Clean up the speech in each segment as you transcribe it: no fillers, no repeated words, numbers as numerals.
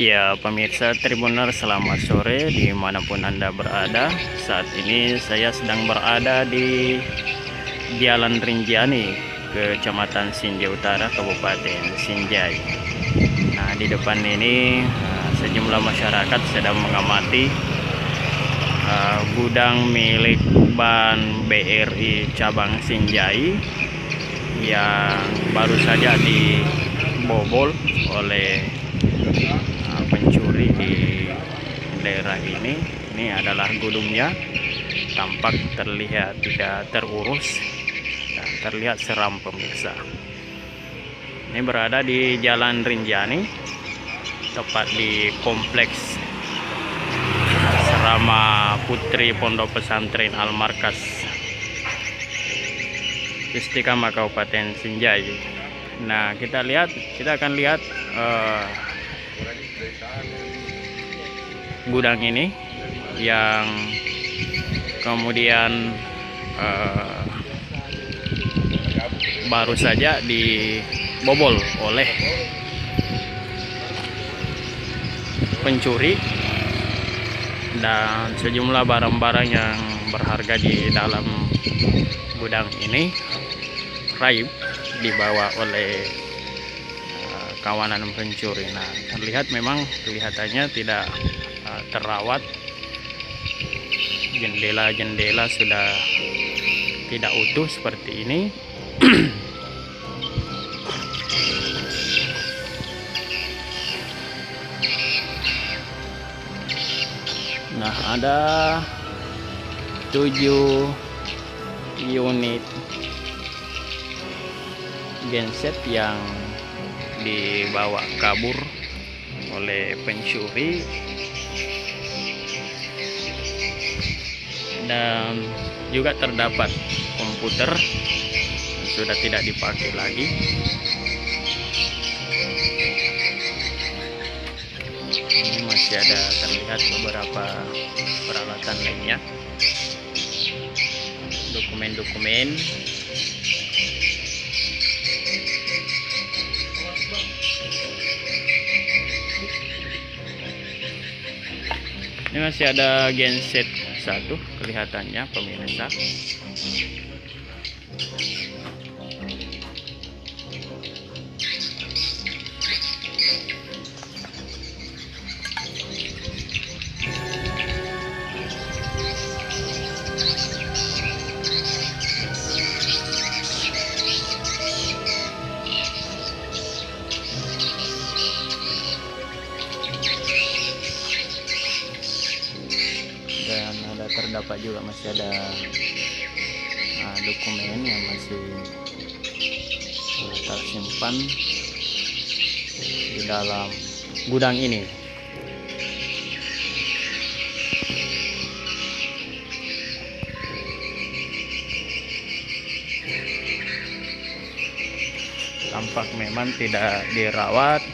Ya, pemirsa Tribunner, selamat sore dimanapun Anda berada. Saat ini saya sedang berada di Jalan Rinjani, Kecamatan Sinjai Utara, Kabupaten Sinjai. Nah, di depan ini sejumlah masyarakat sedang mengamati gudang milik Bank BRI cabang Sinjai yang baru saja dibobol oleh pencuri di daerah ini. Ini adalah gedungnya, tampak terlihat tidak terurus dan terlihat seram, pemirsa. Ini berada di Jalan Rinjani, tepat di kompleks Asrama Putri Pondok Pesantren Al Markas Istiqamah Kabupaten Sinjai. Nah, kita akan lihat gudang ini yang kemudian baru saja dibobol oleh pencuri, dan sejumlah barang-barang yang berharga di dalam gudang ini raib dibawa oleh kawanan pencuri. Nah, terlihat memang kelihatannya tidak terawat. Jendela-jendela sudah tidak utuh seperti ini. Nah, ada 7 unit genset yang dibawa kabur oleh pencuri, dan juga terdapat komputer yang sudah tidak dipakai lagi. Ini masih ada terlihat beberapa peralatan lainnya, dokumen-dokumen. Ini masih ada genset satu kelihatannya, pemirsa. Dan terdapat juga masih ada dokumen yang masih tersimpan di dalam gudang ini. Tampak memang tidak dirawat,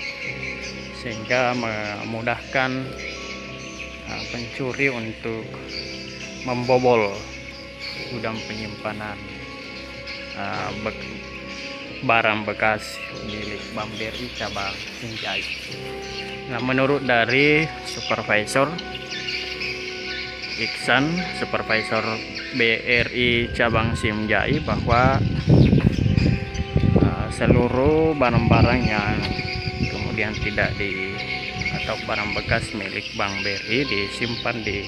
sehingga memudahkan pencuri untuk membobol gudang penyimpanan barang bekas milik Bank BRI cabang Sinjai. Nah, menurut dari Supervisor Iksan, Supervisor BRI cabang Sinjai, bahwa seluruh barang-barang yang kemudian tidak atau barang bekas milik Bank BRI disimpan di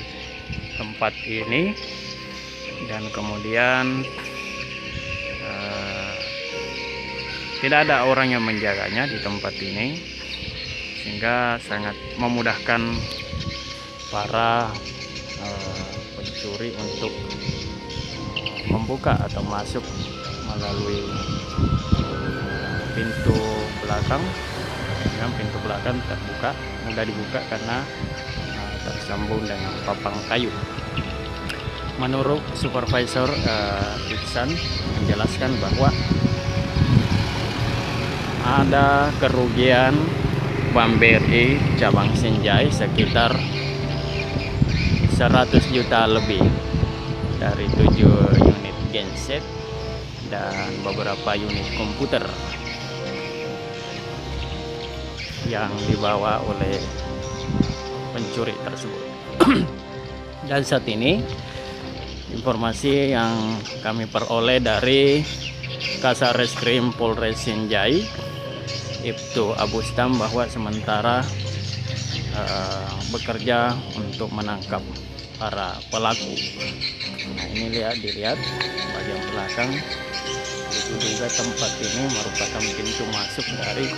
tempat ini, dan kemudian tidak ada orang yang menjaganya di tempat ini, sehingga sangat memudahkan para pencuri untuk membuka atau masuk melalui pintu belakang. Yang pintu belakang terbuka, mudah dibuka karena tersambung dengan papan kayu. Menurut Supervisor Iksan menjelaskan bahwa ada kerugian Bank BRI cabang Sinjai sekitar 100 juta lebih dari 7 unit genset dan beberapa unit komputer yang dibawa oleh pencuri tersebut. Dan saat ini informasi yang kami peroleh dari Kasar Reskrim Polres Sinjai Ibtu Abustam bahwa sementara bekerja untuk menangkap para pelaku. Nah, ini dilihat bagian belakang, itu juga tempat ini merupakan pintu masuk dari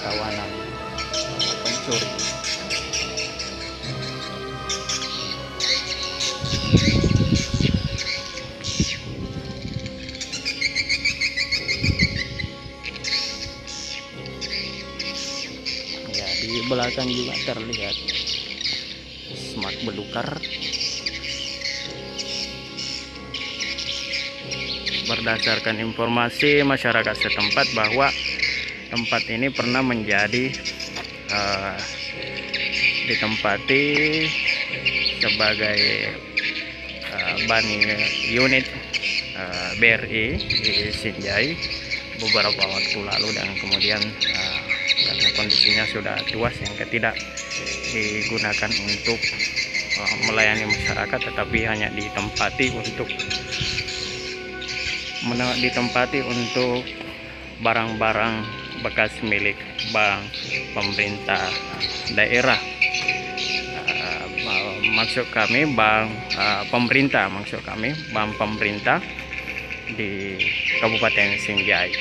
kawanan pencuri. Ya, di belakang juga terlihat semak belukar. Berdasarkan informasi masyarakat setempat bahwa tempat ini pernah menjadi ditempati sebagai bani unit BRI di Sinjai beberapa waktu lalu, dan kemudian karena kondisinya sudah tua sehingga tidak digunakan untuk melayani masyarakat, tetapi hanya ditempati untuk barang-barang bekas milik bank pemerintah daerah. Maksud kami bank pemerintah di Kabupaten Sinjai.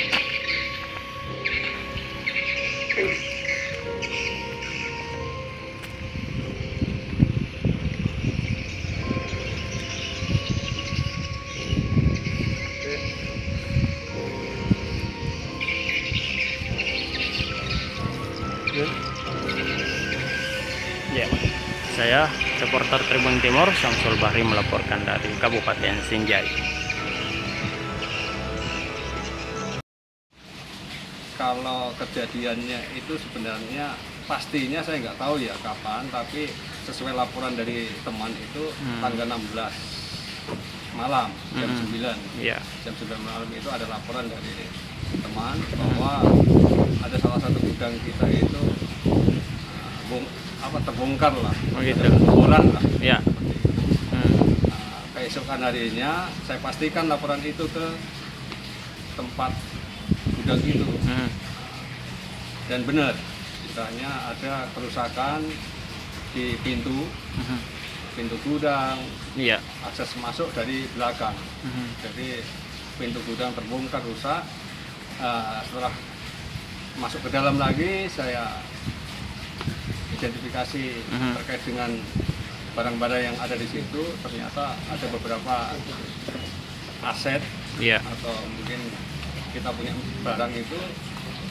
Ya, saya reporter Tribun Timur Samsul Bahri melaporkan dari Kabupaten Sinjai. Kalau kejadiannya itu sebenarnya pastinya saya nggak tahu ya kapan, tapi sesuai laporan dari teman itu tanggal 16 malam jam 9. Ya. Jam 9 malam itu ada laporan dari teman bahwa ada salah satu gudang kita itu terbongkar lah, kebobolan lah. Ya. Keesokan harinya saya pastikan laporan itu ke tempat gudang itu, dan benar, misalnya ada kerusakan di pintu gudang, akses masuk dari belakang. Jadi pintu gudang terbongkar, rusak. Setelah masuk ke dalam lagi, saya identifikasi terkait dengan barang-barang yang ada di situ. Ternyata ada beberapa aset atau mungkin kita punya barang itu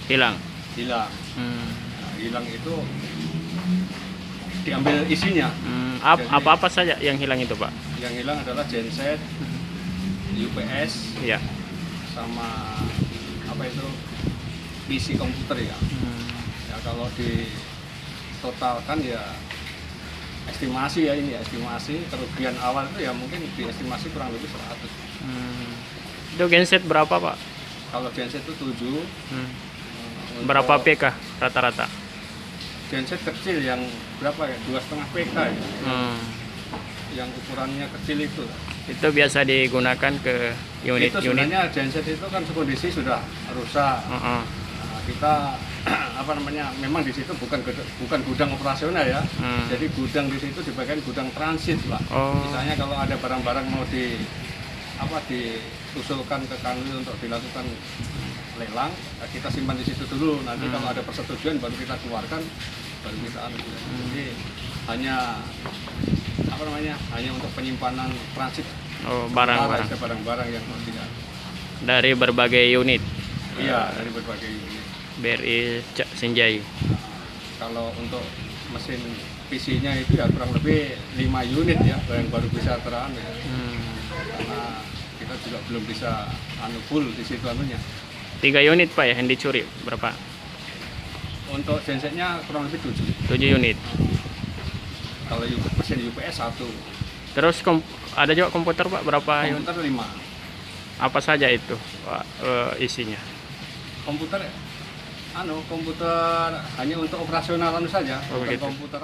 hilang. Hilang itu diambil isinya. Apa saja yang hilang itu, Pak? Yang hilang adalah genset, UPS, sama PC komputer ya. Ya kalau ditotalkan ya estimasi kerugian awal itu ya mungkin diestimasi kurang lebih 100. Itu genset berapa, Pak? Kalau genset itu 7. Berapa PK rata-rata? Genset kecil yang berapa ya? 2,5 PK ya. Yang ukurannya kecil itu. Itu biasa digunakan ke unit. Itu sebenarnya genset itu kan kondisi sudah rusak. Kita memang di situ bukan gudang operasional ya. Jadi gudang di situ dibagian gudang transit lah. Misalnya kalau ada barang-barang mau diusulkan ke kanwil untuk dilakukan lelang, kita simpan di situ dulu. Nanti kalau ada persetujuan baru kita keluarkan, baru kita Jadi hanya untuk penyimpanan transit barang-barang yang tidak dari berbagai unit. Iya, dari berbagai unit BRI Sinjai. Kalau untuk mesin PC-nya itu ya kurang lebih 5 unit ya, yang baru bisa karena kita juga belum bisa full di situ 3 unit, Pak, ya, yang dicuri. Berapa? Untuk gensetnya kurang lebih 7 unit. Kalau mesin UPS 1. Terus ada juga komputer, Pak, berapa? Komputer 5. Apa saja itu, Pak, isinya? Komputer komputer hanya untuk operasional saja, bukan komputer